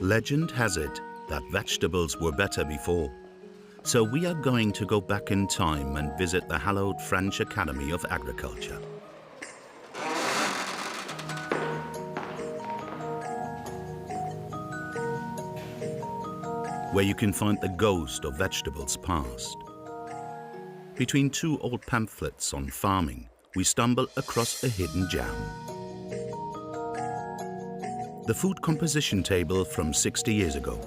Legend has it that vegetables were better before. So we are going to go back in time and visit the hallowed French Academy of Agriculture. Where you can find the ghost of vegetables past. Between two old pamphlets on farming, we stumble across a hidden gem. The food composition table from 60 years ago.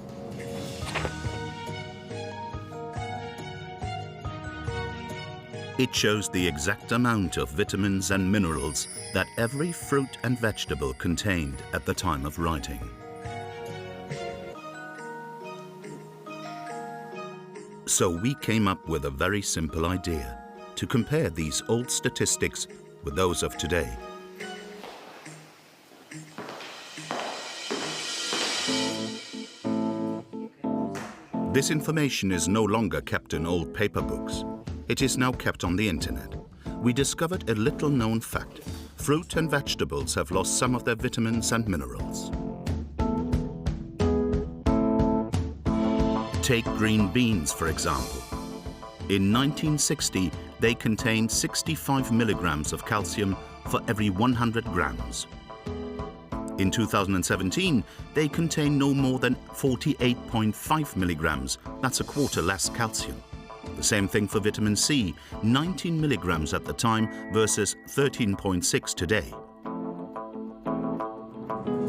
It shows the exact amount of vitamins and minerals that every fruit and vegetable contained at the time of writing. So we came up with a very simple idea to compare these old statistics with those of today. This information is no longer kept in old paper books. It is now kept on the internet. We discovered a little-known fact. Fruit and vegetables have lost some of their vitamins and minerals. Take green beans, for example. In 1960, they contained 65 milligrams of calcium for every 100 grams. In 2017, they contain no more than 48.5 milligrams. That's a quarter less calcium. The same thing for vitamin C, 19 milligrams at the time versus 13.6 today.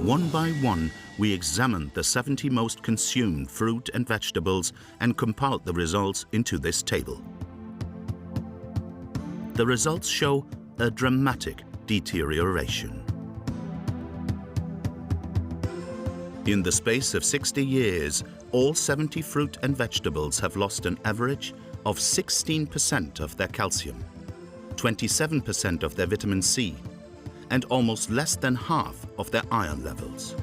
One by one, we examined the 70 most consumed fruit and vegetables and compiled the results into this table. The results show a dramatic deterioration. In the space of 60 years, all 70 fruit and vegetables have lost an average of 16% of their calcium, 27% of their vitamin C, and almost less than half of their iron levels.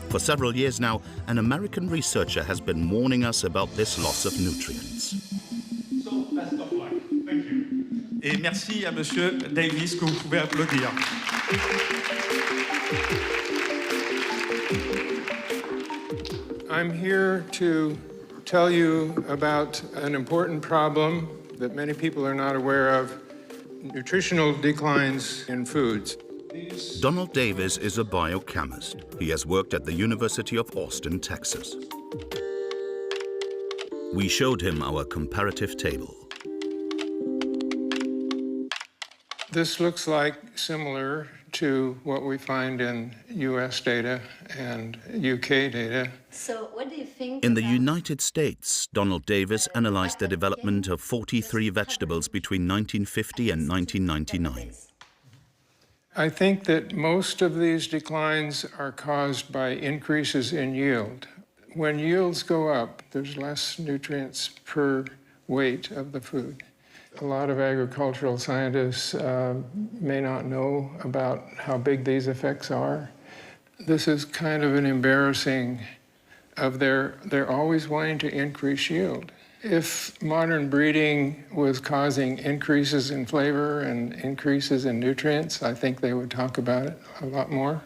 For several years now, an American researcher has been warning us about this loss of nutrients. So, best of luck. Thank you. Et merci à Monsieur Davis, que vous pouvez applaudir. I'm here to tell you about an important problem that many people are not aware of: nutritional declines in foods. Donald Davis is a biochemist. He has worked at the University of Austin, Texas. We showed him our comparative table. This looks like similar to what we find in US data and UK data. So what do you think? In the United States, Donald Davis analyzed the development of 43 vegetables between 1950 and 1999. I think that most of these declines are caused by increases in yield. When yields go up, there's less nutrients per weight of the food. A lot of agricultural scientists may not know about how big these effects are. This is kind of an embarrassing of they're always wanting to increase yield. If modern breeding was causing increases in flavor and increases in nutrients, I think they would talk about it a lot more.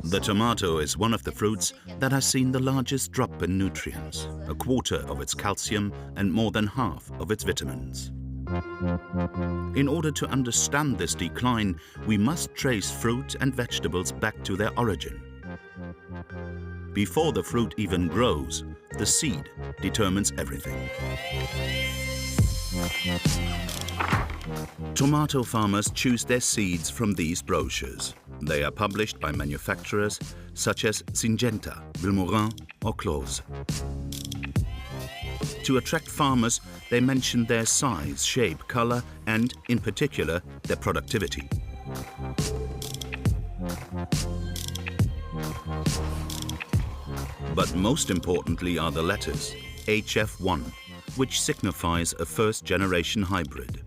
The tomato is one of the fruits that has seen the largest drop in nutrients, a quarter of its calcium and more than half of its vitamins. In order to understand this decline, we must trace fruit and vegetables back to their origin. Before the fruit even grows, the seed determines everything. Tomato farmers choose their seeds from these brochures. They are published by manufacturers such as Syngenta, Vilmorin or Close. To attract farmers, they mention their size, shape, color, and, in particular, their productivity. But most importantly are the letters HF1, which signifies a first-generation hybrid.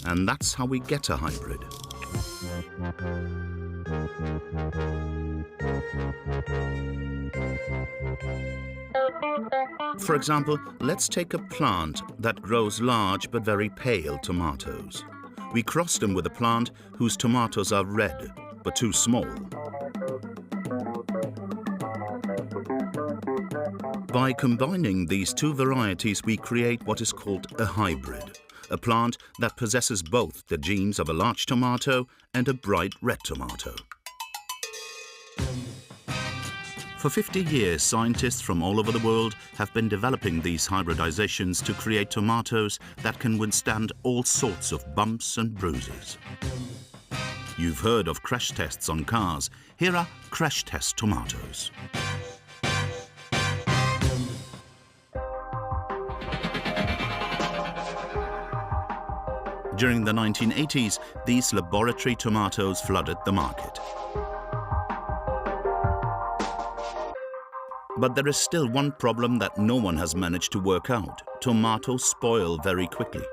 And that's how we get a hybrid. For example, let's take a plant that grows large but very pale tomatoes. We cross them with a plant whose tomatoes are red but too small. By combining these two varieties, we create what is called a hybrid, a plant that possesses both the genes of a large tomato and a bright red tomato. For 50 years, scientists from all over the world have been developing these hybridizations to create tomatoes that can withstand all sorts of bumps and bruises. You've heard of crash tests on cars. Here are crash test tomatoes. During the 1980s, these laboratory tomatoes flooded the market. But there is still one problem that no one has managed to work out. Tomatoes spoil very quickly.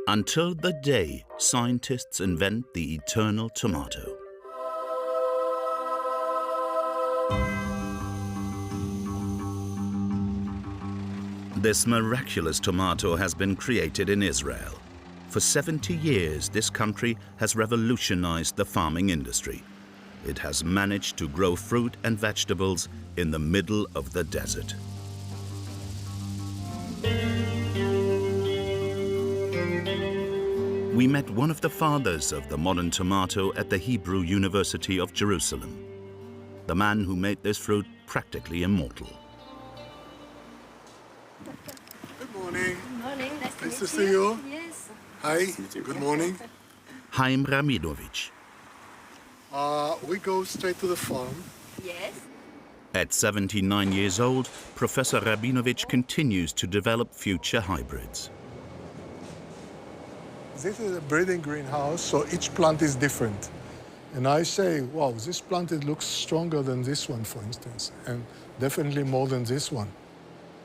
Until the day scientists invent the eternal tomato. This miraculous tomato has been created in Israel. For 70 years, this country has revolutionized the farming industry. It has managed to grow fruit and vegetables in the middle of the desert. We met one of the fathers of the modern tomato at the Hebrew University of Jerusalem, the man who made this fruit practically immortal. Good morning. Good morning. Nice to see you. Yes. Hi. Good morning. Haim Rabinovich. We go straight to the farm. Yes. At 79 years old, Professor Rabinovich continues to develop future hybrids. This is a breeding greenhouse, so each plant is different. And I say, wow, this plant it looks stronger than this one, for instance, and definitely more than this one.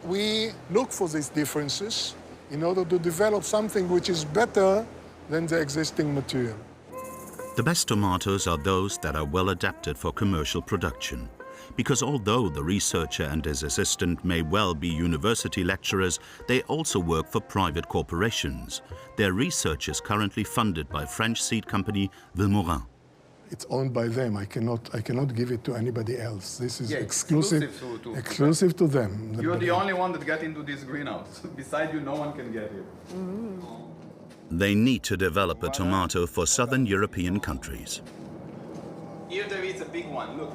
We look for these differences in order to develop something which is better than the existing material. The best tomatoes are those that are well adapted for commercial production. Because although the researcher and his assistant may well be university lecturers, they also work for private corporations. Their research is currently funded by French seed company Vilmorin. It's owned by them. I cannot give it to anybody else. This is exclusive to them. You're the only one that got into this greenhouse. Beside you, no one can get here. They need to develop a tomato for southern European countries. Here there is a big one, look.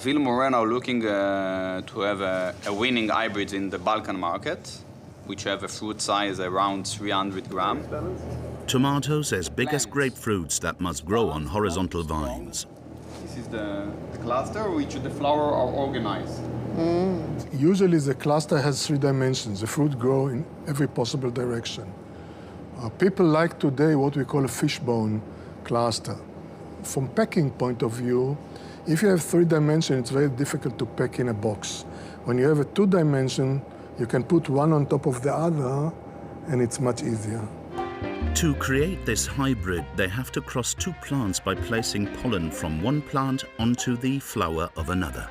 Vilmorin are looking to have a winning hybrid in the Balkan market, which have a fruit size around 300 grams. Tomatoes as big as grapefruits that must grow on horizontal vines. This is the cluster which the flower are organized. Usually the cluster has 3 dimensions. The fruit grow in every possible direction. People like today what we call a fishbone cluster. From packing point of view, if you have 3 dimensions, it's very difficult to pack in a box. When you have a 2 dimension, you can put one on top of the other, and it's much easier. To create this hybrid, they have to cross 2 plants by placing pollen from one plant onto the flower of another.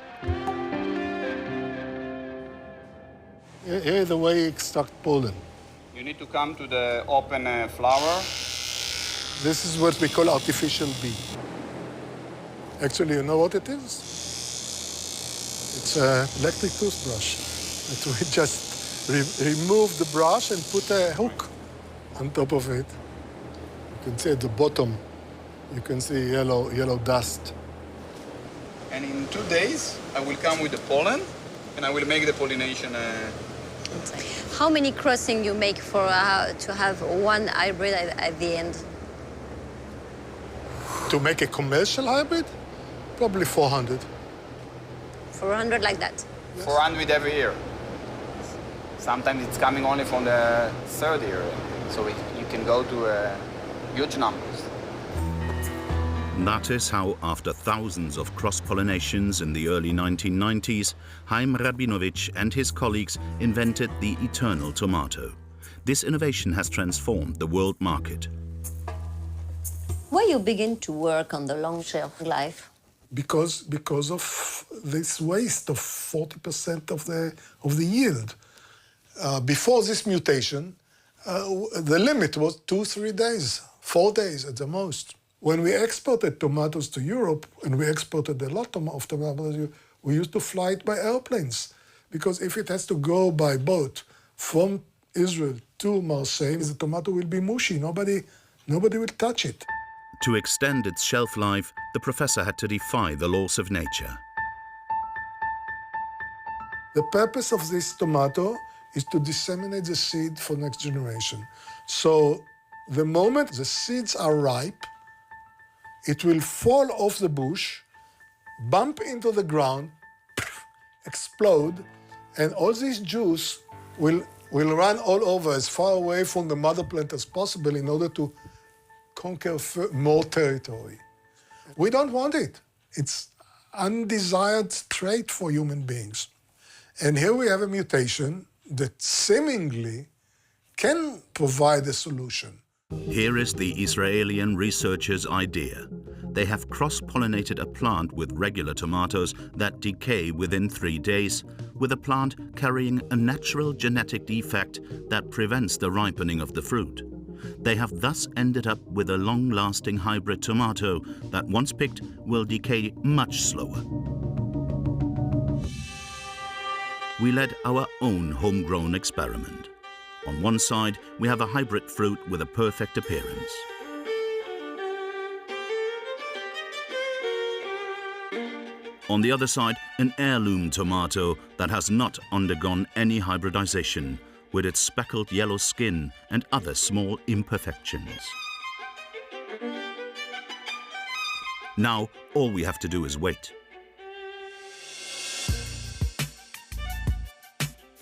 Here is the way you extract pollen. You need to come to the open flower. This is what we call artificial bee. Actually, you know what it is? It's an electric toothbrush. We just remove the brush and put a hook on top of it. You can see at the bottom, you can see yellow dust. And in 2 days, I will come with the pollen, and I will make the pollination. How many crossings you make for to have one hybrid at the end? To make a commercial hybrid, probably 400. 400 like that? 400 every year. Sometimes it's coming only from the 3rd year, so you can go to huge numbers. That is how, after thousands of cross-pollinations in the early 1990s, Haim Rabinovich and his colleagues invented the eternal tomato. This innovation has transformed the world market. Why you begin to work on the long shelf life? Because of this waste of 40% of the yield. Before this mutation, the limit was 2-3 days, 4 days at the most. When we exported tomatoes to Europe, and we exported a lot of tomatoes, we used to fly it by airplanes. Because if it has to go by boat from Israel to Marseille, the tomato will be mushy. Nobody will touch it. To extend its shelf life, the professor had to defy the laws of nature. The purpose of this tomato is to disseminate the seed for next generation. So the moment the seeds are ripe, it will fall off the bush, bump into the ground, explode, and all this juice will run all over as far away from the mother plant as possible in order to conquer more territory. We don't want it. It's undesired trait for human beings. And here we have a mutation that seemingly can provide a solution. Here is the Israeli researchers' idea. They have cross-pollinated a plant with regular tomatoes that decay within 3 days, with a plant carrying a natural genetic defect that prevents the ripening of the fruit. They have thus ended up with a long-lasting hybrid tomato that, once picked, will decay much slower. We led our own homegrown experiment. On one side, we have a hybrid fruit with a perfect appearance. On the other side, an heirloom tomato that has not undergone any hybridization, with its speckled yellow skin and other small imperfections. Now, all we have to do is wait.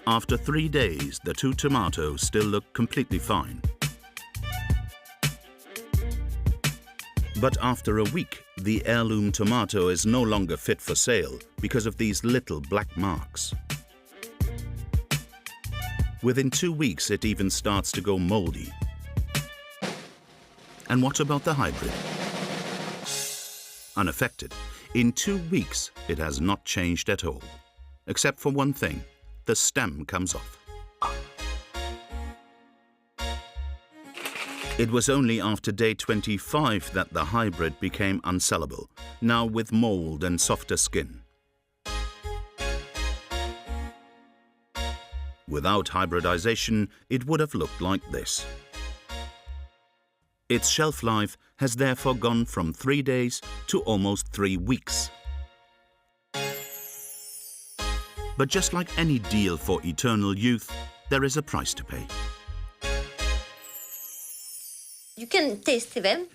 After 3 days, the two tomatoes still look completely fine. But after a week, the heirloom tomato is no longer fit for sale because of these little black marks. Within 2 weeks, it even starts to go moldy. And what about the hybrid? Unaffected. In 2 weeks, it has not changed at all. Except for one thing. The stem comes off. It was only after day 25 that the hybrid became unsellable, now with mold and softer skin. Without hybridization, it would have looked like this. Its shelf life has therefore gone from 3 days to almost 3 weeks. But just like any deal for eternal youth, there is a price to pay. You can taste them.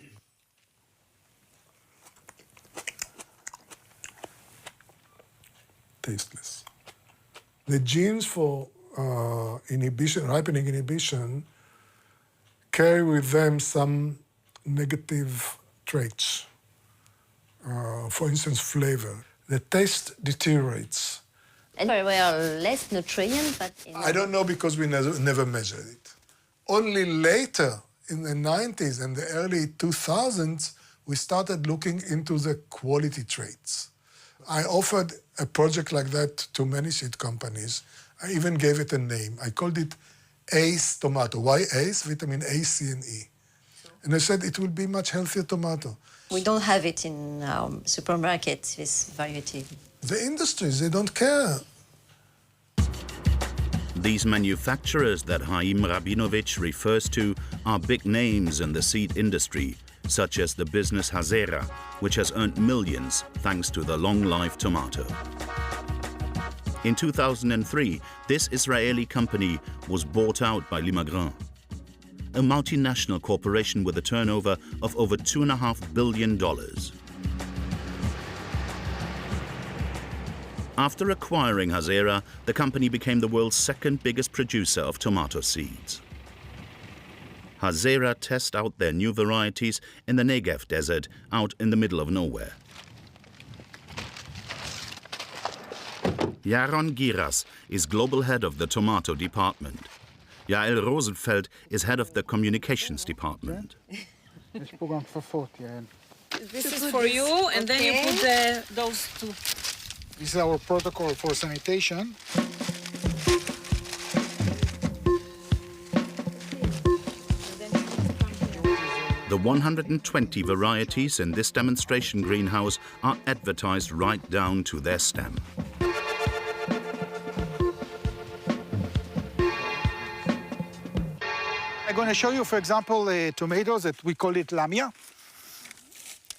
Tasteless. The genes for ripening inhibition, carry with them some negative traits. For instance, flavor. The taste deteriorates. And there were less nutrients, but... I don't know because we never measured it. Only later, in the 90s and the early 2000s, we started looking into the quality traits. I offered a project like that to many seed companies. I even gave it a name. I called it ACE tomato. Why ACE? Vitamin A, C, and E. And I said it will be much healthier tomato. We don't have it in supermarkets, this variety. The industries, they don't care. These manufacturers that Haim Rabinovich refers to are big names in the seed industry, such as the business Hazera, which has earned millions thanks to the long-life tomato. In 2003, this Israeli company was bought out by Limagran, a multinational corporation with a turnover of over $2.5 billion. After acquiring Hazera, the company became the world's second biggest producer of tomato seeds. Hazera test out their new varieties in the Negev desert out in the middle of nowhere. Yaron Giras is global head of the tomato department. Yael Rosenfeld is head of the communications department. This is for you, and then you put those two. This is our protocol for sanitation. The The 120 varieties in this demonstration greenhouse are advertised right down to their stem. I'm going to show you, for example, tomatoes that we call it lamia.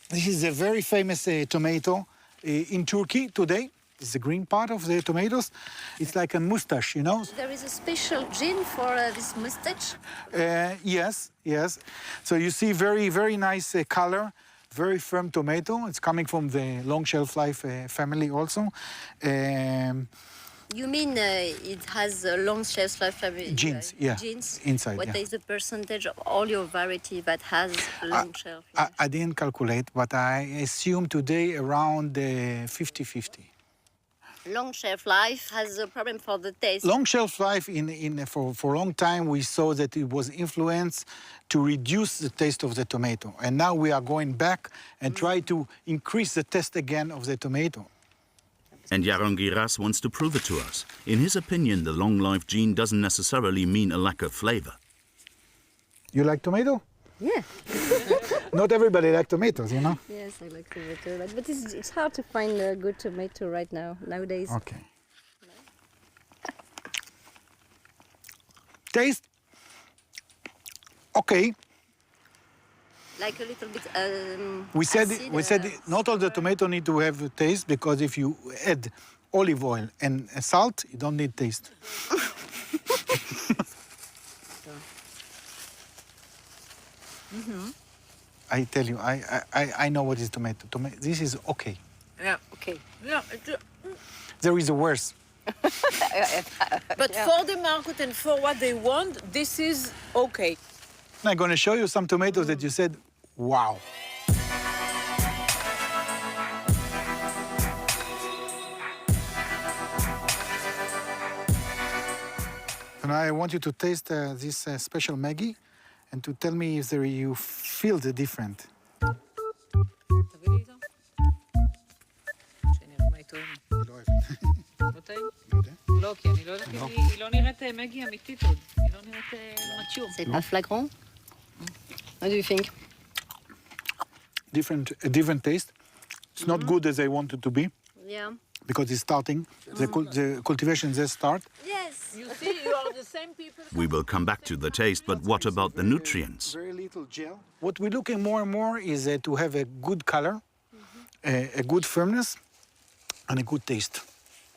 This is a very famous tomato in Turkey today. It's the green part of the tomatoes. It's like a mustache, you know? There is a special gene for this mustache? Yes, yes. So you see very, very nice color, very firm tomato. It's coming from the long shelf life family also. You mean it has a long shelf life? Genes, yeah. Genes? Inside, What yeah. is the percentage of all your variety that has long shelf life? I didn't calculate, but I assume today around 50-50. Long shelf life has a problem for the taste. Long shelf life, for a long time, we saw that it was influenced to reduce the taste of the tomato. And now we are going back and try to increase the taste again of the tomato. And Yaron Giras wants to prove it to us. In his opinion, the long life gene doesn't necessarily mean a lack of flavor. You like tomato? Yeah. Not everybody likes tomatoes, you know? Yes, I like tomato, but it's hard to find a good tomato right now, nowadays. Okay. Taste? Okay. Like a little bit We said acid, not all the tomato need to have a taste, because if you add olive oil and salt, you don't need taste. I tell you, I know what is tomato. This is okay. Yeah, okay. Yeah, There is a worse. but for the market and for what they want, this is okay. I'm going to show you some tomatoes that you said, wow. And I want you to taste this special Maggi and to tell me if you feel the different. תביא לי איתו. שנראה מה היא טוענת. לא טעים? לא, כי אני לא יודעת אם היא לא נראית מגי אמיתית עוד. היא לא נראית מצ'ור. C'est pas flagrant? What do you think? Different taste. It's not good as I want it to be. Yeah. Because it's starting. The cultivation just start. Yes. You see, you are the same people. We will come back to the taste, but what about the nutrients? Very little gel. What we're looking more and more is to have a good color, a good firmness, and a good taste.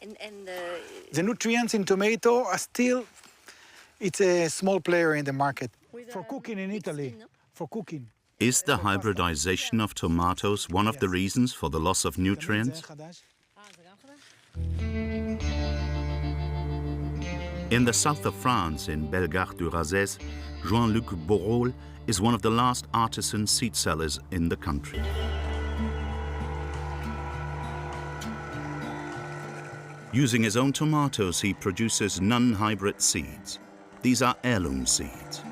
And The nutrients in tomato are still, it's a small player in the market. For cooking in Italy, for cooking. Is the hybridization of tomatoes one of the reasons for the loss of nutrients? In the south of France, in Bellegarde-du-Razès, Jean-Luc Borrol is one of the last artisan seed sellers in the country. Using his own tomatoes, he produces non-hybrid seeds. These are heirloom seeds.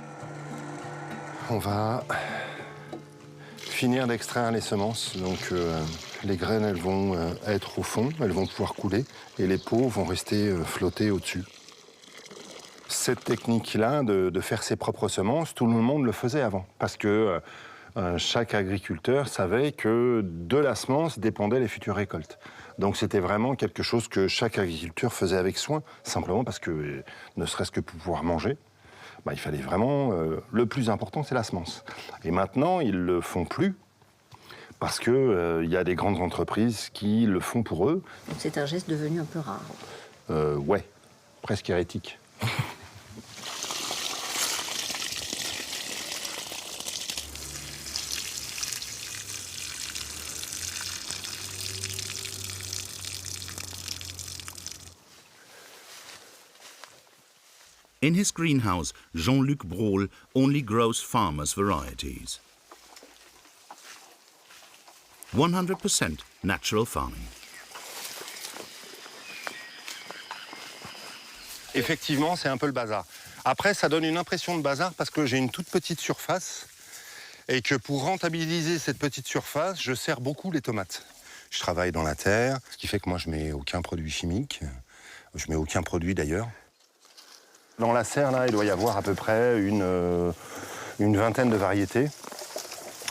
On va finir d'extraire les semences. Donc les graines, elles vont être au fond, elles vont pouvoir couler, et les peaux vont rester flotter au-dessus. Cette technique-là de faire ses propres semences, tout le monde le faisait avant, parce que chaque agriculteur savait que de la semence dépendaient les futures récoltes. Donc c'était vraiment quelque chose que chaque agriculteur faisait avec soin, simplement parce que, ne serait-ce que pour pouvoir manger, il fallait vraiment... le plus important, c'est la semence. Et maintenant, ils ne le font plus, parce qu'il y a des grandes entreprises qui le font pour eux. Donc c'est un geste devenu un peu rare. Ouais, presque hérétique. In his greenhouse, Jean-Luc Borrol only grows farmers' varieties. 100% natural farming. Effectivement, c'est un peu le bazar. Après, ça donne une impression de bazar parce que j'ai une toute petite surface et que pour rentabiliser cette petite surface, je serre beaucoup les tomates. Je travaille dans la terre, ce qui fait que moi, je mets aucun produit chimique. Je mets aucun produit d'ailleurs. Dans la serre, là, il doit y avoir à peu près une vingtaine de variétés.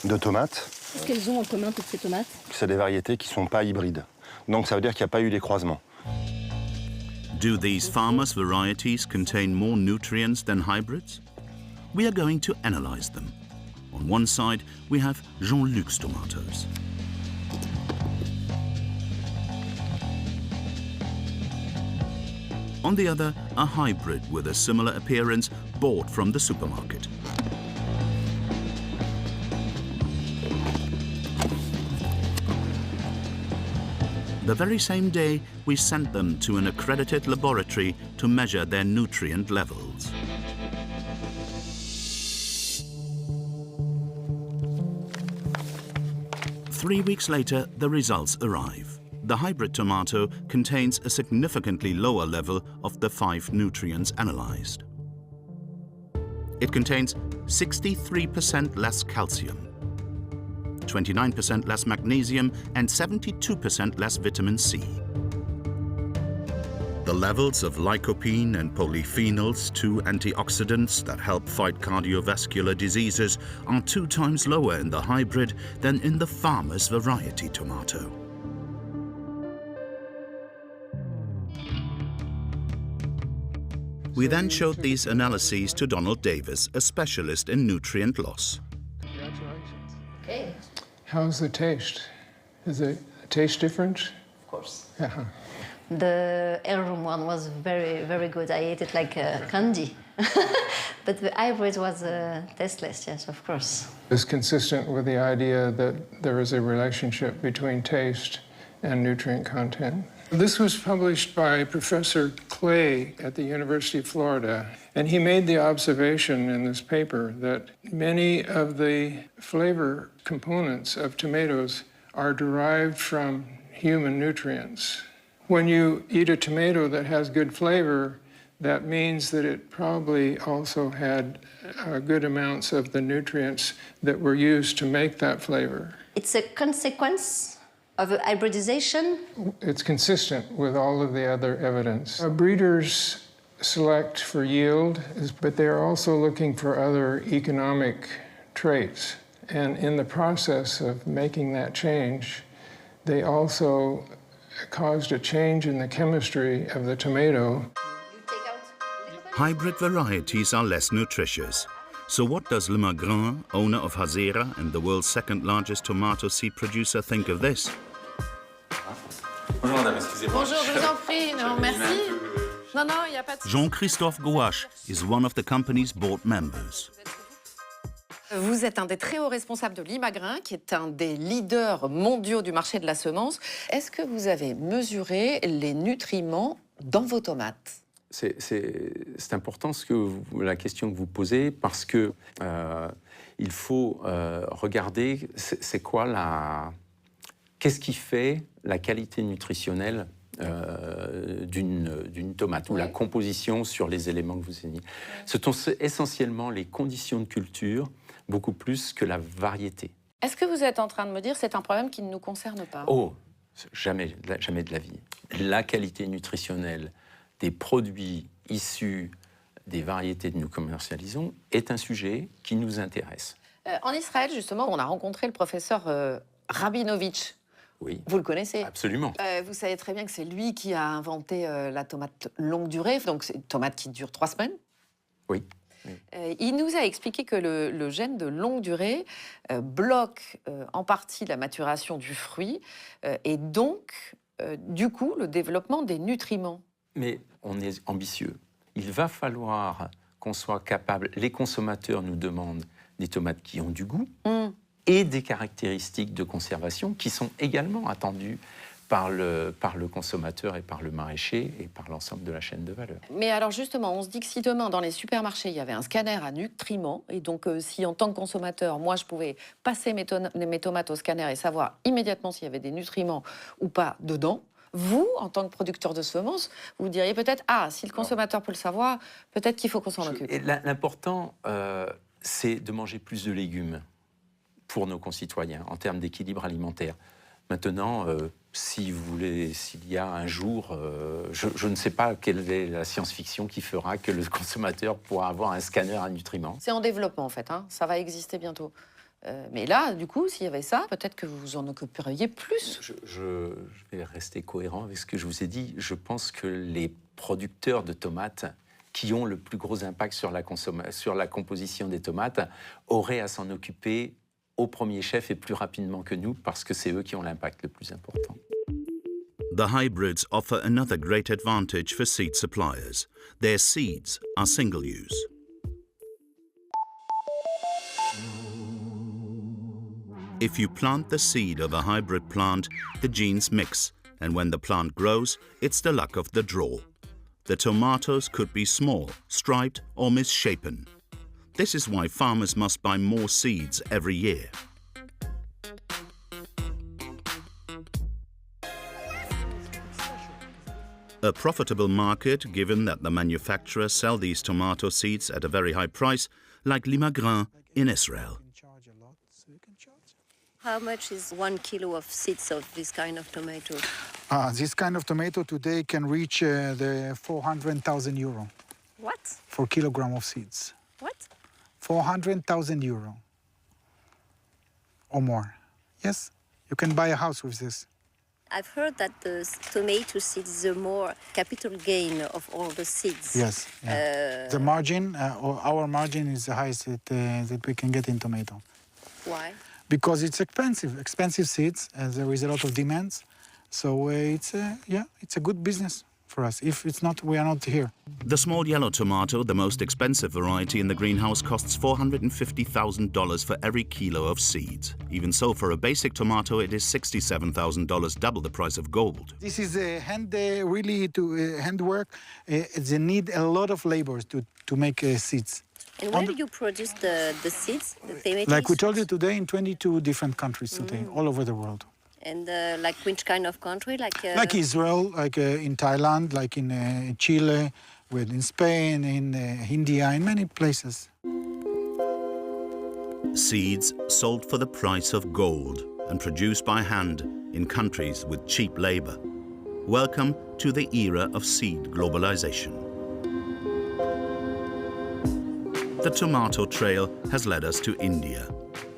de tomates. Qu'est-ce qu'elles ont en commun, toutes ces tomates? C'est des variétés qui ne sont pas hybrides. Donc ça veut dire qu'il n'y a pas eu des croisements. Do these farmers' varieties contain more nutrients than hybrids? We are going to analyze them. On one side, we have Jean-Luc's tomatoes. On the other, a hybrid with a similar appearance bought from the supermarket. The very same day, we sent them to an accredited laboratory to measure their nutrient levels. Three weeks later, the results arrive. The hybrid tomato contains a significantly lower level of the 5 nutrients analyzed. It contains 63% less calcium, 29% less magnesium, and 72% less vitamin C. The levels of lycopene and polyphenols, 2 antioxidants that help fight cardiovascular diseases, are 2 times lower in the hybrid than in the farmer's variety tomato. We then showed these analyses to Donald Davis, a specialist in nutrient loss. Congratulations. Okay. How's the taste? Is the taste different? Of course. Yeah. The heirloom one was very, very good. I ate it like candy. But the hybrid was tasteless, yes, of course. It's consistent with the idea that there is a relationship between taste and nutrient content. This was published by Professor Clay at the University of Florida, and he made the observation in this paper that many of the flavor components of tomatoes are derived from human nutrients. When you eat a tomato that has good flavor, that means that it probably also had good amounts of the nutrients that were used to make that flavor. It's a consequence of hybridization? It's consistent with all of the other evidence. Breeders select for yield, but they're also looking for other economic traits. And in the process of making that change, they also caused a change in the chemistry of the tomato. Hybrid varieties are less nutritious. So what does Le Magrin, owner of Hazera and the world's 2nd largest tomato seed producer, think of this? Bonjour, je vous en prie. Non, merci. Non, non, il n'y a pas de... Jean-Christophe Gouache is one of the company's board members. Vous êtes un des très hauts responsables de l'Imagrin, qui est un des leaders mondiaux du marché de la semence. Est-ce que vous avez mesuré les nutriments dans vos tomates? C'est important la question que vous posez, parce que il faut regarder c'est quoi qu'est-ce qui fait la qualité nutritionnelle d'une tomate, ou la composition sur les éléments que vous avez dit. Ce sont essentiellement les conditions de culture, beaucoup plus que la variété. Est-ce que vous êtes en train de me dire que c'est un problème qui ne nous concerne pas? Oh, jamais de la vie. La qualité nutritionnelle des produits issus des variétés que nous commercialisons est un sujet qui nous intéresse. En Israël, justement, on a rencontré le professeur Rabinovitch. Oui. Vous le connaissez? Absolument. Vous savez très bien que c'est lui qui a inventé la tomate longue durée, donc c'est une tomate qui dure 3 semaines. Oui. Il nous a expliqué que le gène de longue durée bloque en partie la maturation du fruit et donc, du coup, le développement des nutriments. Mais on est ambitieux. Il va falloir qu'on soit capable... Les consommateurs nous demandent des tomates qui ont du goût et des caractéristiques de conservation qui sont également attendues par le consommateur et par le maraîcher et par l'ensemble de la chaîne de valeur. Mais alors justement, on se dit que si demain, dans les supermarchés, il y avait un scanner à nutriments, et donc si en tant que consommateur, moi, je pouvais passer mes tomates au scanner et savoir immédiatement s'il y avait des nutriments ou pas dedans, vous, en tant que producteur de semences, vous diriez peut-être, si le consommateur peut le savoir, peut-être qu'il faut qu'on s'en occupe. L'important, c'est de manger plus de légumes pour nos concitoyens, en termes d'équilibre alimentaire. Maintenant, s'il y a un jour, je ne sais pas quelle est la science-fiction qui fera que le consommateur pourra avoir un scanner à nutriments. C'est en développement, en fait, hein. Ça va exister bientôt. Mais là, du coup, s'il y avait ça, peut-être que vous vous en occuperiez plus. Je vais rester cohérent avec ce que je vous ai dit. Je pense que les producteurs de tomates qui ont le plus gros impact sur la composition des tomates auraient à s'en occuper au premier chef et plus rapidement que nous, parce que c'est eux qui ont l'impact le plus important. The hybrids offer another great advantage for seed suppliers. Their seeds are single-use. If you plant the seed of a hybrid plant, the genes mix, and when the plant grows, it's the luck of the draw. The tomatoes could be small, striped, or misshapen. This is why farmers must buy more seeds every year. A profitable market, given that the manufacturers sell these tomato seeds at a very high price, like Limagrin in Israel. How much is 1 kilo of seeds of this kind of tomato? This kind of tomato today can reach the 400,000 euro. What? For kilogram of seeds. What? 400,000 euro or more. Yes, you can buy a house with this. I've heard that the tomato seeds is the more capital gain of all the seeds. Yes. Yeah. The margin, or our margin is the highest that we can get in tomato. Why? Because it's expensive seeds, and there is a lot of demands. So it's a good business for us. If it's not, we are not here. The small yellow tomato, the most expensive variety in the greenhouse, costs $450,000 for every kilo of seeds. Even so, for a basic tomato, it is $67,000, double the price of gold. This is handwork. They need a lot of labor to make seeds. And where do you produce the seeds, the tomatoes? Like we told you today, in 22 different countries today, all over the world. And like which kind of country? Like Israel, like in Thailand, like in Chile, in Spain, in India, in many places. Seeds sold for the price of gold and produced by hand in countries with cheap labor. Welcome to the era of seed globalization. The tomato trail has led us to India.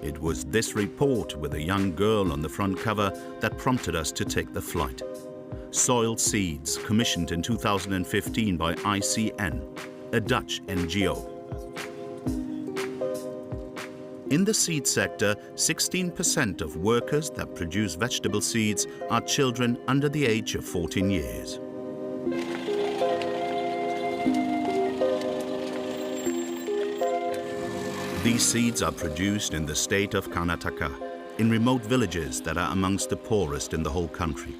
It was this report with a young girl on the front cover that prompted us to take the flight. Soiled Seeds, commissioned in 2015 by ICN, a Dutch NGO. In the seed sector, 16% of workers that produce vegetable seeds are children under the age of 14 years. These seeds are produced in the state of Karnataka, in remote villages that are amongst the poorest in the whole country.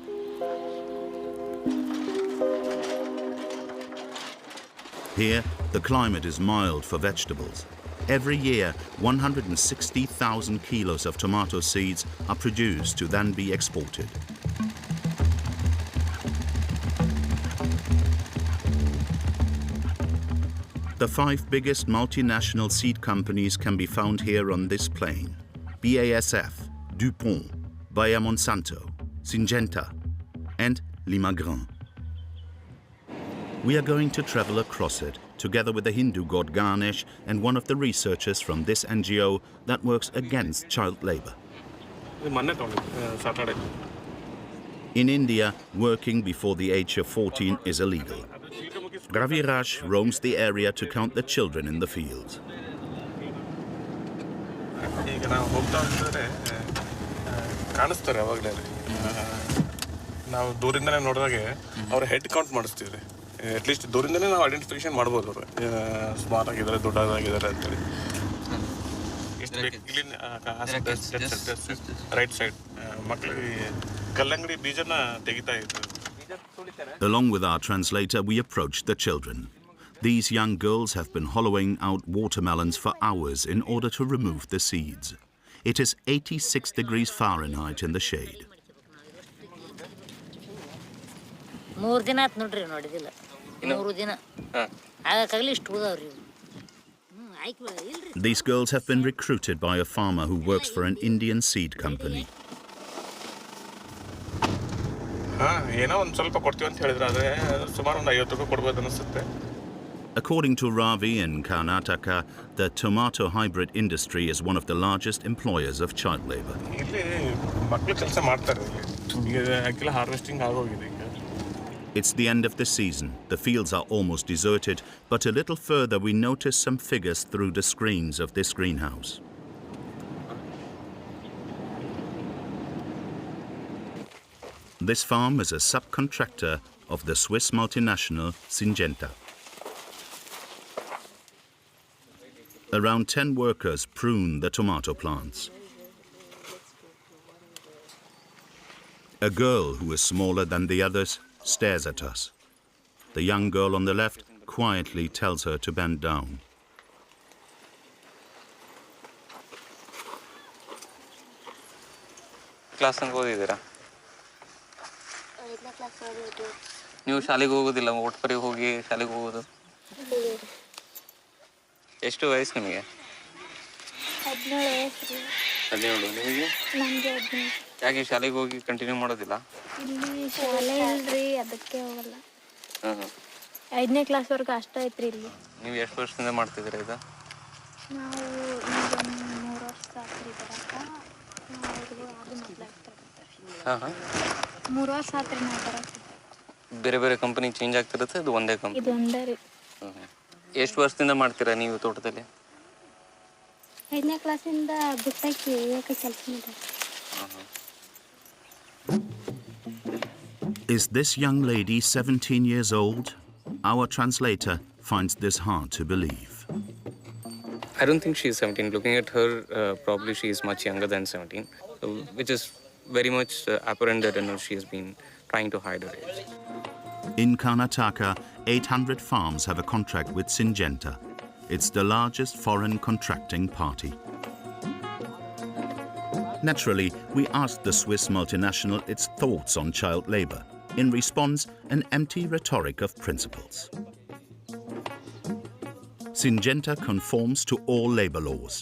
Here, the climate is mild for vegetables. Every year, 160,000 kilos of tomato seeds are produced to then be exported. The 5 biggest multinational seed companies can be found here on this plain: BASF, DuPont, Bayer Monsanto, Syngenta, and Limagrin. We are going to travel across it, together with the Hindu god Ganesh and one of the researchers from this NGO that works against child labor. In India, working before the age of 14 is illegal. Raviraj roams the area to count the children in the fields. ನಾವು ದೂರಿಂದನೇ ನೋಡಿದಾಗೆ ಅವ್ರ head count ಮಾಡಿಸ್ತೀವಿ at least ದೂರಿಂದನೇ ನಾವು identification ಮಾಡ್ಬೋದು ಅವರು smart ಆಗಿದ್ದಾರೆ ದೊಡ್ಡದಾಗಿದ್ದಾರೆ ಅಂತೇಳಿ right side ಮಕ್ಕಳಿಗೆ ಕಲ್ಲಂಗಡಿ ಬೀಜನ ತೆಗಿತಾ ಇದ್ರು. Along with our translator, we approached the children. These young girls have been hollowing out watermelons for hours in order to remove the seeds. It is 86 degrees Fahrenheit in the shade. These girls have been recruited by a farmer who works for an Indian seed company. According to Ravi in Karnataka, the tomato hybrid industry is one of the largest employers of child labor. It's the end of the season. The fields are almost deserted, but a little further we notice some figures through the screens of this greenhouse. This farm is a subcontractor of the Swiss multinational Syngenta. Around 10 workers prune the tomato plants. A girl who is smaller than the others stares at us. The young girl on the left quietly tells her to bend down. Class ಅಂತ ಓದಿದ್ದೀರಾ ನೀವು ಶಾಲೆಗೆ ಹೋಗೋದಿಲ್ಲ ಒಟ್ಪರಿಗೆ ಹೋಗಿ ಶಾಲೆಗೆ ಹೋಗೋದು ಎಷ್ಟು ವಯಸ್ಸು ನಿಮಗೆ 17 ನಿಮಗೆ ಯಾಕೆ ಶಾಲೆಗೆ ಹೋಗಿ ಕಂಟಿನ್ಯೂ ಮಾಡೋದಿಲ್ಲ ಇಲ್ಲಿ ಶಾಲೆ ಇಲ್ರಿ ಅದಕ್ಕೆ ಹೋಗಲ್ಲ 5ನೇ ಕ್ಲಾಸ್ ವರೆಗೂ ಅಷ್ಟೇ ಐತ್ರಿ ಇಲ್ಲಿ ನೀವು ಎಷ್ಟು ವರ್ಷದಿಂದ ಮಾಡ್ತಿದ್ದೀರಾ ಇದು ನಾವು ಈಗ 3 ವರ್ಷ ಆತ್ರಿ ಬರಕ ನಾವು 3 ವರ್ಷ ಆತ್ರಿ ನಾವು ಬರಕ ಬೇರೆ ಬೇರೆ ಕಂಪನಿ ಚೇಂಜ್ ಆಗ್ತಿರುತ್ತೆ ಇದು ಒಂದೇ ಕಂಪನಿ ಇದು ಒಂದೇ ರೀ ಎಷ್ಟು ವರ್ಷದಿಂದ ಮಾಡ್ತೀರಾ ನೀವು ತೋಟದಲ್ಲಿ 5ನೇ ಕ್ಲಾಸಿಂದ ಬಿಟ್ಟಾಕಿ ಯಾಕೆ ಕೆಲಸ ಮಾಡಿದೆ Is this young lady 17 years old? Our translator finds this hard to believe. I don't think she is 17. Looking at her, probably she is much younger than 17, which is very much apparent that she has been trying to hide her age. In Karnataka, 800 farms have a contract with Syngenta. It's the largest foreign contracting party. Naturally, we asked the Swiss multinational its thoughts on child labor. In response, an empty rhetoric of principles. Syngenta conforms to all labor laws.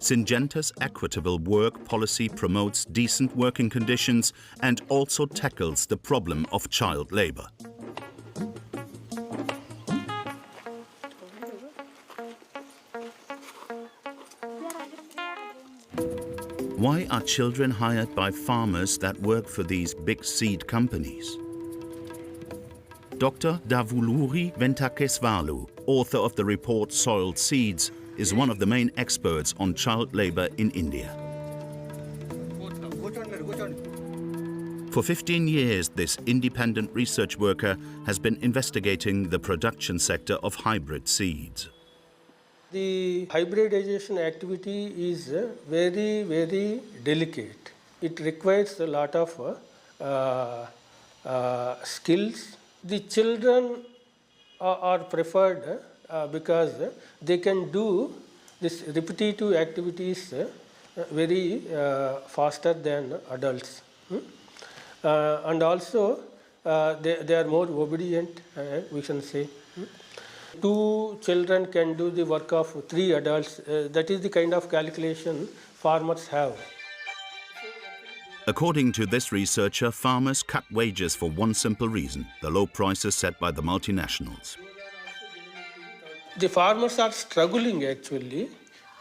Syngenta's equitable work policy promotes decent working conditions and also tackles the problem of child labor. Why are children hired by farmers that work for these big seed companies? Dr. Davuluri Ventakeswalu, author of the report Soiled Seeds, is one of the main experts on child labor in India. For 15 years, this independent research worker has been investigating the production sector of hybrid seeds. The hybridization activity is very, very delicate. It requires a lot of skills. The children are preferred because they can do this repetitive activities very faster than adults. And also they are more obedient, we can say. 2 children can do the work of 3 adults. That is the kind of calculation farmers have. According to this researcher, farmers cut wages for one simple reason: the low prices set by the multinationals. The farmers are struggling actually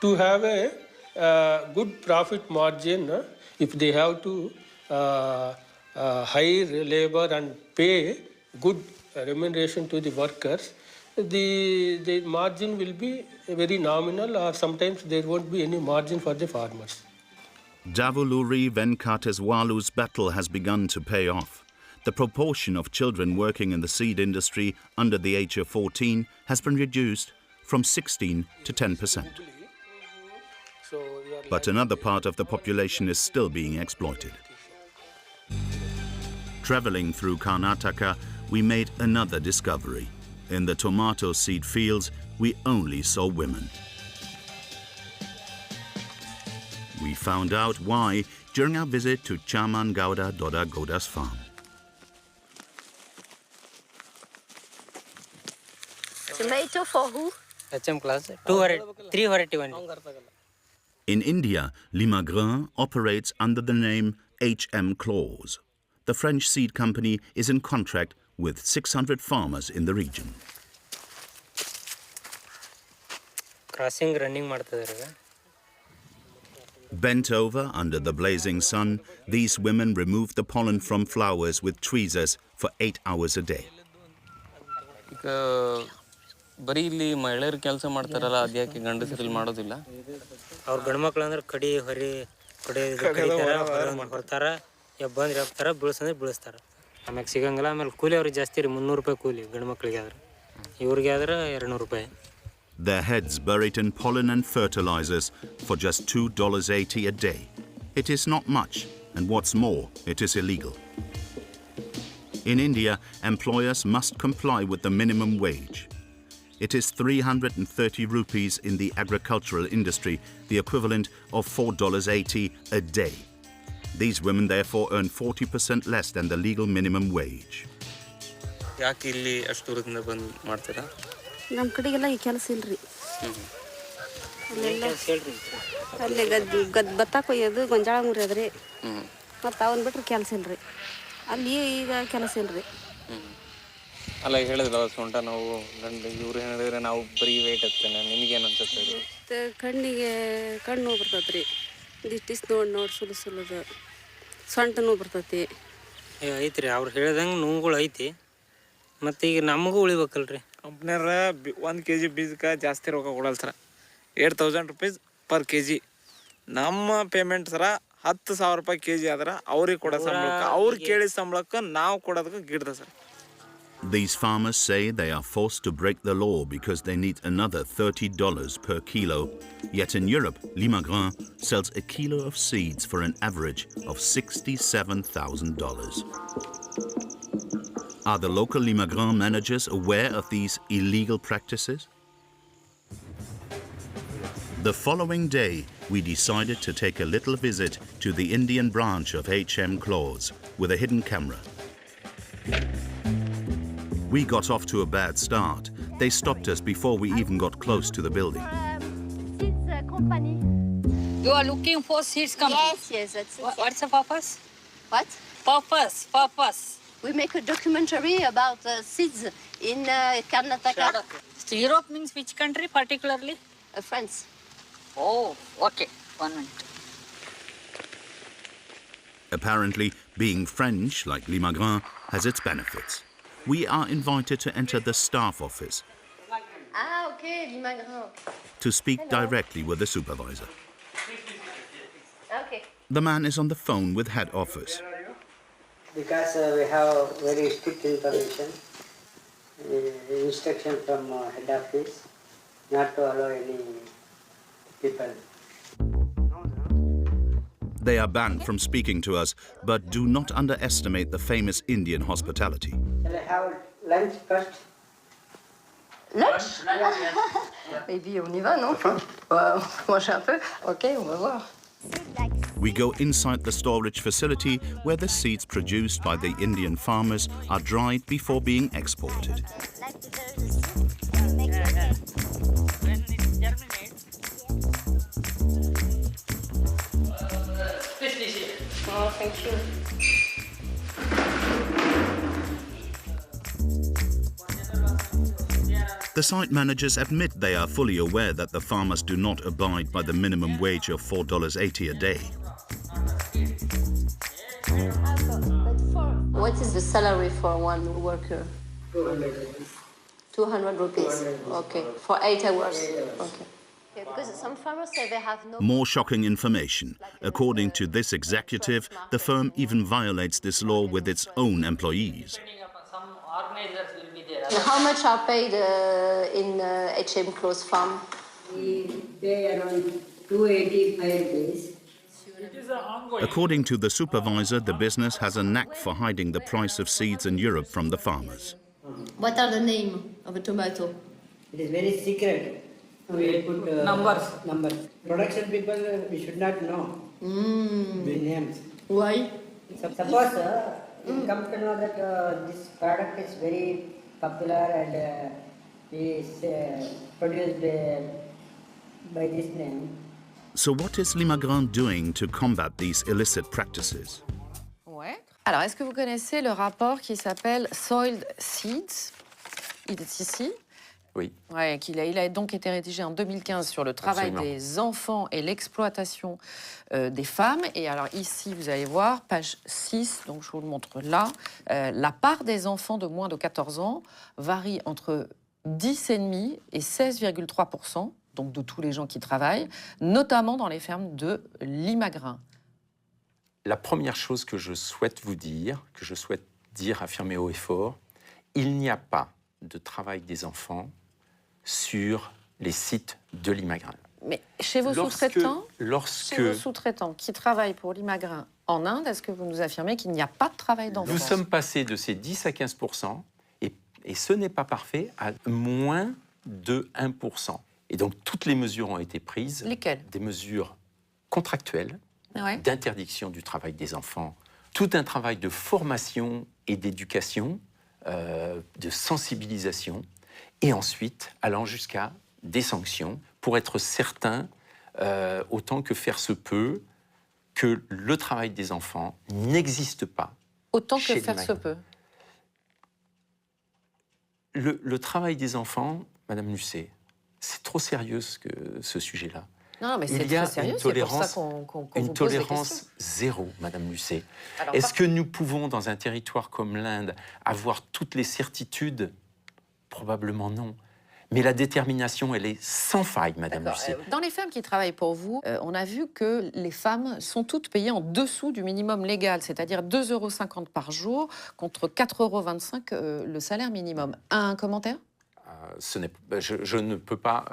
to have a good profit margin if they have to hire labor and pay good remuneration to the workers. The margin will be very nominal, or sometimes there won't be any margin for the farmers. Davuluri Venkateswalu's battle has begun to pay off. The proportion of children working in the seed industry under the age of 14 has been reduced from 16 to 10%. But another part of the population is still being exploited. Traveling through Karnataka, we made another discovery. In the tomato seed fields, we only saw women. We found out why during our visit to Chaman Gowda Doda Goda's farm. Tomato for who? HM class, 3 variety only. In India, Limagrin operates under the name HM Clause. The French seed company is in contract with 600 farmers in the region. Crossing running ಮಾಡ್ತಿದ್ದಾರೆ. Bent over under the blazing sun, these women remove the pollen from flowers with tweezers for 8 hours a day. ಈಗ ಬರೀ ಇಲ್ಲಿ ಮಹಿಳೆಯರು ಕೆಲಸ ಮಾಡ್ತಾರಲ್ಲ, ಅದ್ಯಾಕೆ ಗಂಡಸರಲ್ಲಿ ಮಾಡೋದಿಲ್ಲ? ಅವ್ರ ಗಂಡು ಮಕ್ಳು ಅಂದ್ರೆ ಕಡಿ ಹೊರಿ ಹೊರ್ತಾರ, ಬಂದ್ರೆ ಎಬ್ತಾರ, ಬೀಳ್ಸಂದ್ರೆ ಬೀಳಿಸ್ತಾರ. ಆಮ್ಯಾಗ ಸಿಗಂಗಿಲ್ಲ. ಆಮೇಲೆ ಕೂಲಿ ಅವ್ರಿಗೆ ಜಾಸ್ತಿ ರೀ, 300 ರೂಪಾಯಿ ಕೂಲಿ ಗಂಡು ಮಕ್ಳಿಗೆ ಆದ್ರೆ. ಇವ್ರಿಗೆ ಆದ್ರೆ 200 ರೂಪಾಯಿ. Their heads buried in pollen and fertilizers for just $2.80 a day. It is not much, and what's more, it is illegal. In India, employers must comply with the minimum wage. It is 330 rupees in the agricultural industry, the equivalent of $4.80 a day. These women therefore earn 40% less than the legal minimum wage. ಯಾಕೆ ಇಲ್ಲಿ ಅಷ್ಟು ದೂರದಿಂದ ಬಂದು ಮಾಡ್ತೀರಾ? ನಮ್ಮ ಕಡೆಗೆಲ್ಲ ಈ ಕೆಲಸ ಇಲ್ರಿ. ಅಲ್ಲೇ ಗದ್ದು ಭತ್ತ ಕೊಯ್ಯೋದು, ಗೊಂಜಾಳ ಮುರಿಯೋದ್ರಿ. ಮತ್ತು ಅವನ್ ಬಿಟ್ರೆ ಕೆಲಸ ಇಲ್ರಿ. ಅಲ್ಲಿ ಈಗ ಕೆಲಸ ಇಲ್ರಿ. ಅಲ್ಲ ಹೇಳಿದ್ರಲ್ಲ ಸೊಂಟ ನೋವು, ಗಂಡು ಇವ್ರು ಹೇಳಿದ್ರೆ ನಾವು ಬರೀ ವೇಟ್ ಹತ್ತೇನೆ, ನಿಮಗೇನು ಅನ್ಸುತ್ತೆ? ಮತ್ತು ಕಣ್ಣಿಗೆ ಕಣ್ಣು ನೋವು ಬರ್ತೈತೆ ರೀ. ಇಷ್ಟಿಷ್ಟು ನೋಡಿ ಸುಲುದು ಸೊಂಟ ನೋವು ಬರ್ತೈತಿ. ಐತ್ರಿ, ಅವ್ರು ಹೇಳ್ದಂಗೆ ನೋವುಗಳು ಐತಿ. ಮತ್ತು ಈಗ ನಮಗೂ ಉಳಿಬೇಕಲ್ರಿ. ಕಂಪ್ನಿಯವ್ರ 1 kg ಬೀಜಕ್ಕೆ ಜಾಸ್ತಿ ರೊಕ್ಕ ಕೊಡಲ್ಲ ಸರ. 8,000 rupees per kg. ನಮ್ಮ ಪೇಮೆಂಟ್ ಸರ 10,000 ರೂಪಾಯಿ kg ಆದ್ರೆ ಅವ್ರಿಗೆ ಕೊಡೋ ಸಂಬಳಕ್ಕೆ, ಅವ್ರು ಕೇಳಿದ ಸಂಬಳಕ್ಕೆ ನಾವು ಕೊಡೋದಕ್ಕೆ ಗಿಡ್ದ sir. These farmers say they are forced to break the law because they need another $30 per kilo. Yet in Europe, Limagrin sells a kilo of seeds for an average of $67,000. Are the local Limagrin managers aware of these illegal practices? The following day, we decided to take a little visit to the Indian branch of HM Claws with a hidden camera. We got off to a bad start. They stopped us before we even got close to the building. Seeds company. You are looking for seeds company? Yes, that's it. What's the purpose? What? Purpose. We make a documentary about seeds in Karnataka. Europe means which country particularly? France. Oh, okay. 1 minute. Apparently, being French, like Limagrin, has its benefits. We are invited to enter the staff office Okay, Limagrin. to speak directly with the supervisor. Okay. The man is on the phone with head office. Because we have very strict information, instruction from head office not to allow any people. They are banned from speaking to us, but do not underestimate the famous Indian hospitality. Shall I have lunch first? Lunch? Maybe on y va, non? Manger un peu? Ok, on va voir. We go inside the storage facility where the seeds produced by the Indian farmers are dried before being exported. Oh, thank you. The site managers admit they are fully aware that the farmers do not abide by the minimum wage of $4.80 a day. What is the salary for one worker? 200 rupees. Okay, for 8 hours. Okay. Yeah, because some farmers say they have no. More shocking information. According to this executive, the firm even violates this law with its own employees. How much are paid in HM Close Farm? We pay around 285 rupees. According to the supervisor, the business has a knack for hiding the price of seeds in Europe from the farmers. What are the name of a tomato? It is very secret. We put numbers. Production people, we should not know the names. Why? Suppose you come to know that this product is very popular and is produced by this name. So what is Limagrin doing to combat these illicit practices? Ouais. Alors, est-ce que vous connaissez le rapport qui s'appelle Soiled Seeds? Il est ici. Oui. Ouais, il a donc été rédigé en 2015 sur le travail des enfants et l'exploitation des femmes. Et alors ici, vous allez voir, page 6, donc je vous le montre là, la part des enfants de moins de 14 ans varie entre 10,5 et 16,3%, donc de tous les gens qui travaillent, notamment dans les fermes de Limagrin. La première chose que je souhaite vous dire, affirmer haut et fort, il n'y a pas de travail des enfants sur les sites de Limagrin. Mais chez vos sous-traitants, qui travaillent pour Limagrin en Inde, est-ce que vous nous affirmez qu'il n'y a pas de travail d'enfants? Nous sommes passés de ces 10 à 15%, et ce n'est pas parfait, à moins de 1%. Et donc toutes les mesures ont été prises. Lesquelles? Des mesures contractuelles, d'interdiction du travail des enfants, tout un travail de formation et d'éducation, de sensibilisation, et ensuite allant jusqu'à des sanctions pour être certain, autant que faire se peut, que le travail des enfants n'existe pas. Autant que faire se peut. Le travail des enfants, Madame Lucet, c'est trop sérieux ce sujet-là. Non, mais c'est très sérieux, c'est pour ça qu'on vous pose des questions. Une tolérance zéro, Madame Lucet. Est-ce que nous pouvons, dans un territoire comme l'Inde, avoir toutes les certitudes? Probablement non. Mais la détermination, elle est sans faille, Madame Lucet. Dans les femmes qui travaillent pour vous, on a vu que les femmes sont toutes payées en dessous du minimum légal, c'est-à-dire 2,50 € par jour contre 4,25 € le salaire minimum. Un commentaire? Je ne peux pas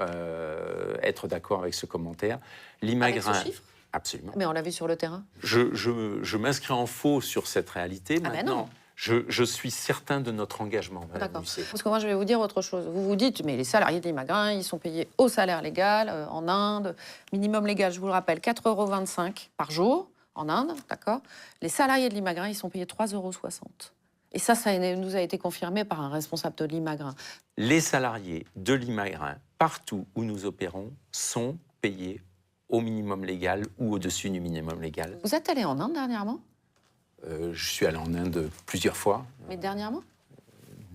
être d'accord avec ce commentaire. Limagrin, avec ce chiffre? Absolument. Mais on l'a vu sur le terrain. Je m'inscris en faux sur cette réalité. Maintenant, je suis certain de notre engagement, Madame Lucet. Parce que moi, je vais vous dire autre chose. Vous vous dites, mais les salariés de Limagrin, ils sont payés au salaire légal en Inde. Minimum légal, je vous le rappelle, 4,25 € par jour en Inde, d'accord? Les salariés de Limagrin, ils sont payés 3,60 €. Et ça nous a été confirmé par un responsable de Limagrin. Les salariés de Limagrin, partout où nous opérons, sont payés au minimum légal ou au-dessus du minimum légal. Vous êtes allé en Inde dernièrement? Je suis allé en Inde plusieurs fois. Mais dernièrement?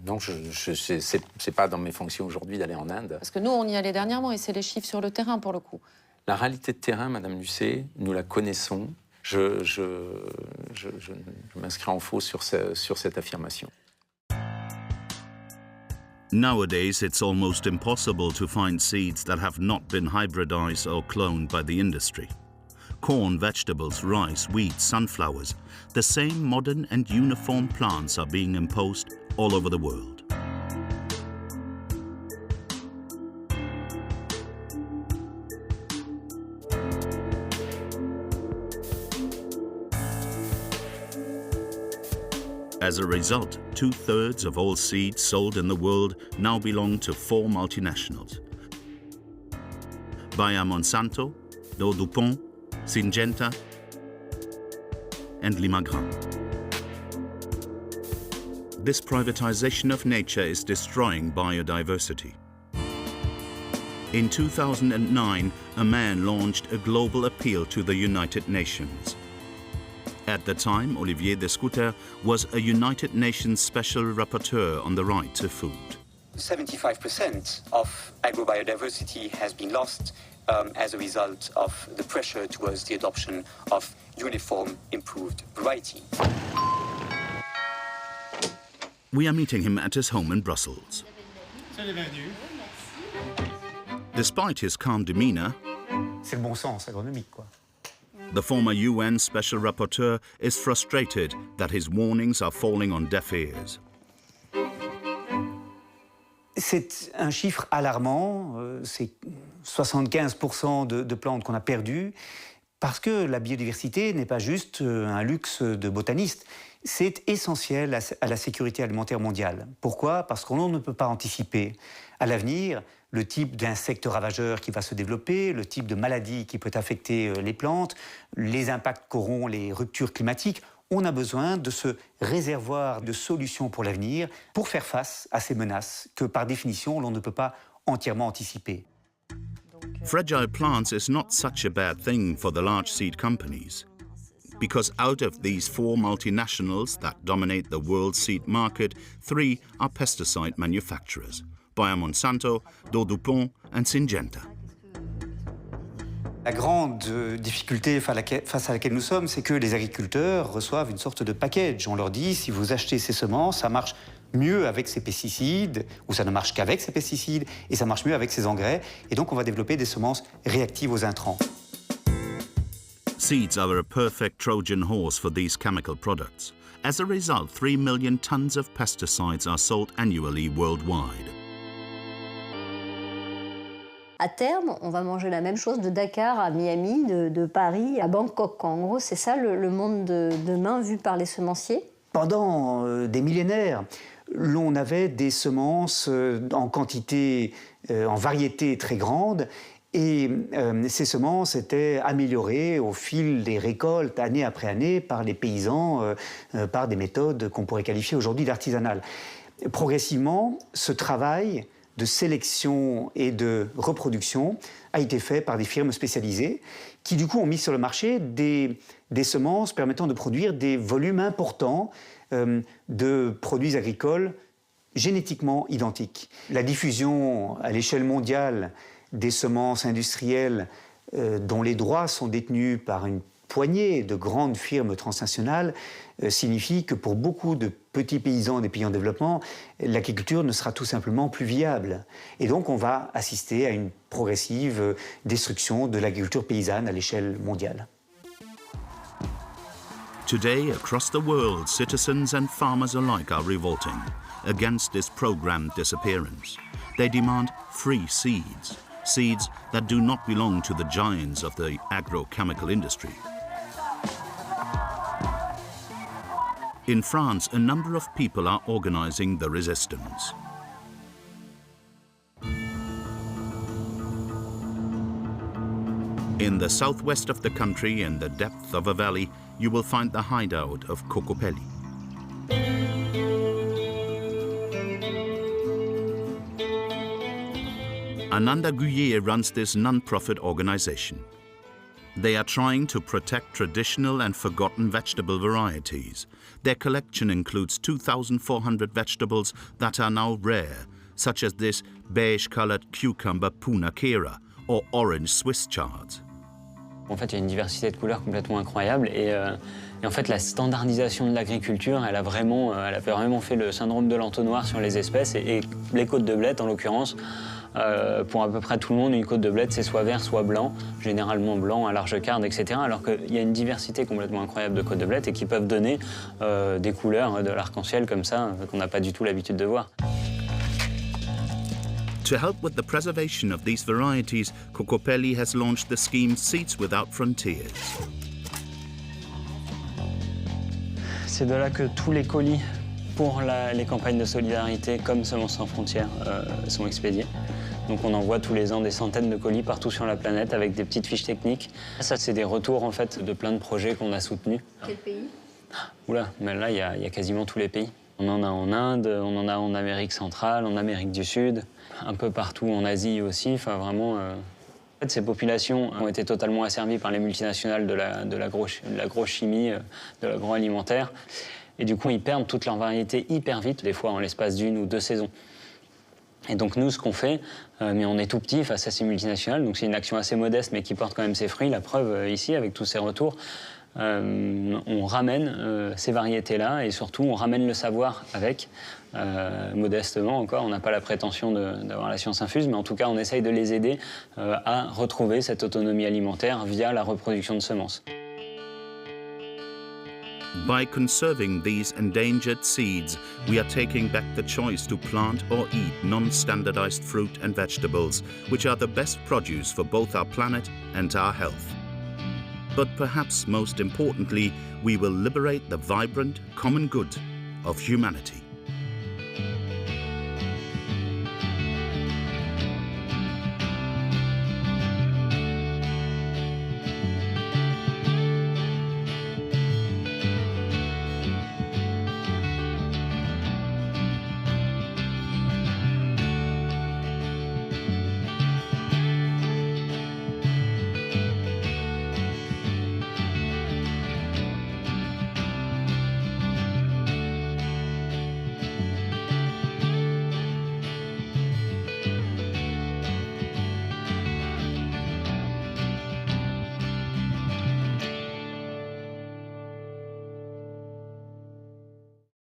Non, c'est pas dans mes fonctions aujourd'hui d'aller en Inde. Parce que nous, on y allait dernièrement et c'est les chiffres sur le terrain pour le coup. La réalité de terrain, Madame Lucet, nous la connaissons. Je m'inscris en faux sur cette affirmation. Nowadays, it's almost impossible to find seeds that have not been hybridized or cloned by the industry. Corn, vegetables, rice, wheat, sunflowers, the same modern and uniform plants are being imposed all over the world. As a result, 2/3 of all seeds sold in the world now belong to 4 multinationals: Bayer Monsanto, DuPont, Syngenta, and Limagrin. This privatization of nature is destroying biodiversity. In 2009, a man launched a global appeal to the United Nations. At the time, Olivier Descouter was a United Nations Special Rapporteur on the right to food. 75% of agrobiodiversity has been lost as a result of the pressure towards the adoption of uniform improved variety. We are meeting him at his home in Brussels. Despite his calm demeanor, c'est le bon sens agronomique, quoi. The former UN Special Rapporteur is frustrated that his warnings are falling on deaf ears. C'est un chiffre alarmant, c'est 75% de plantes qu'on a perdues, parce que la biodiversité n'est pas juste un luxe de botanistes, c'est essentiel à la sécurité alimentaire mondiale. Pourquoi? Parce qu'on ne peut pas anticiper à l'avenir le type d'insectes ravageurs qui va se développer, le type de maladie qui peut affecter les plantes, les impacts qu'auront les ruptures climatiques. On a besoin de ce réservoir de solutions pour l'avenir pour faire face à ces menaces que, par définition, l'on ne peut pas entièrement anticiper. Fragile plants is not such a bad thing for the large seed companies, because out of these 4 multinationals that dominate the world seed market, 3 are pesticide manufacturers: Bayer Monsanto, DuPont and Syngenta. La grande difficulté face à laquelle nous sommes, c'est que les agriculteurs reçoivent une sorte de package. On leur dit, si vous achetez ces semences, ça marche mieux avec ces pesticides, ou ça ne marche qu'avec ces pesticides, et ça marche mieux avec ces engrais. Et donc, on va développer des semences réactives aux intrants. Seeds are a perfect Trojan horse for these chemical products. As a result, 3 million tons of pesticides are sold annually worldwide. À terme, on va manger la même chose de Dakar à Miami, de Paris à Bangkok. En gros, c'est ça le monde de demain vu par les semenciers. Pendant des millénaires, l'on avait des semences en quantité, en variété très grande, et ces semences étaient améliorées au fil des récoltes, année après année, par les paysans, par des méthodes qu'on pourrait qualifier aujourd'hui d'artisanales. Progressivement, ce travail de sélection et de reproduction a été fait par des firmes spécialisées qui, du coup, ont mis sur le marché des semences permettant de produire des volumes importants de produits agricoles génétiquement identiques. La diffusion à l'échelle mondiale des semences industrielles dont les droits sont détenus par une poignée de grandes firmes transnationales signifie que pour beaucoup de petits paysans des pays en développement, l'agriculture ne sera tout simplement plus viable. Et donc on va assister à une progressive destruction de l'agriculture paysanne à l'échelle mondiale. Today, across the world, citizens and farmers alike are revolting against this programmed disappearance. They demand free seeds, seeds that do not belong to the giants of the agrochemical industry. In France, a number of people are organizing the resistance. In the southwest of the country, in the depth of a valley, you will find the hideout of Cocopelli. Ananda Guyer runs this non-profit organization. They are trying to protect traditional and forgotten vegetable varieties. Their collection includes 2,400 vegetables that are now rare, such as this beige-colored cucumber Puna Kera or orange Swiss chard. En fait, il y a une diversité de couleurs complètement incroyable et en fait, la standardisation de l'agriculture, elle a vraiment fait le syndrome de l'entonnoir sur les espèces et les côtes de blettes, en l'occurrence, pour à peu près tout le monde, une côte de blette, c'est soit vert, soit blanc, généralement blanc à large carde, etc. Alors qu'il y a une diversité complètement incroyable de côtes de blette et qui peuvent donner des couleurs de l'arc-en-ciel comme ça, qu'on n'a pas du tout l'habitude de voir. To help with the preservation of these varieties, Cocopelli has launched the scheme Seeds Without Frontiers. C'est de là que tous les colis pour les campagnes de solidarité comme Semences sans frontières sont expédiés. Donc on envoie tous les ans des centaines de colis partout sur la planète avec des petites fiches techniques. Ça, c'est des retours en fait de plein de projets qu'on a soutenus. Quel pays? Oula, mais là, il y a quasiment tous les pays. On en a en Inde, on en a en Amérique centrale, en Amérique du Sud, un peu partout en Asie aussi. Enfin, vraiment, en fait, ces populations ont été totalement asservies par les multinationales de l'agrochimie, de l'agroalimentaire. Et du coup, ils perdent toute leur variété hyper vite, des fois en l'espace d'1 ou 2 saisons. Et donc nous, ce qu'on fait, mais on est tout petit face à ces multinationales, donc c'est une action assez modeste, mais qui porte quand même ses fruits. La preuve ici, avec tous ces retours, on ramène ces variétés-là et surtout on ramène le savoir avec, modestement encore. On n'a pas la prétention d'avoir la science infuse, mais en tout cas on essaye de les aider à retrouver cette autonomie alimentaire via la reproduction de semences. By conserving these endangered seeds, we are taking back the choice to plant or eat non-standardized fruit and vegetables, which are the best produce for both our planet and our health. But perhaps most importantly, we will liberate the vibrant common good of humanity.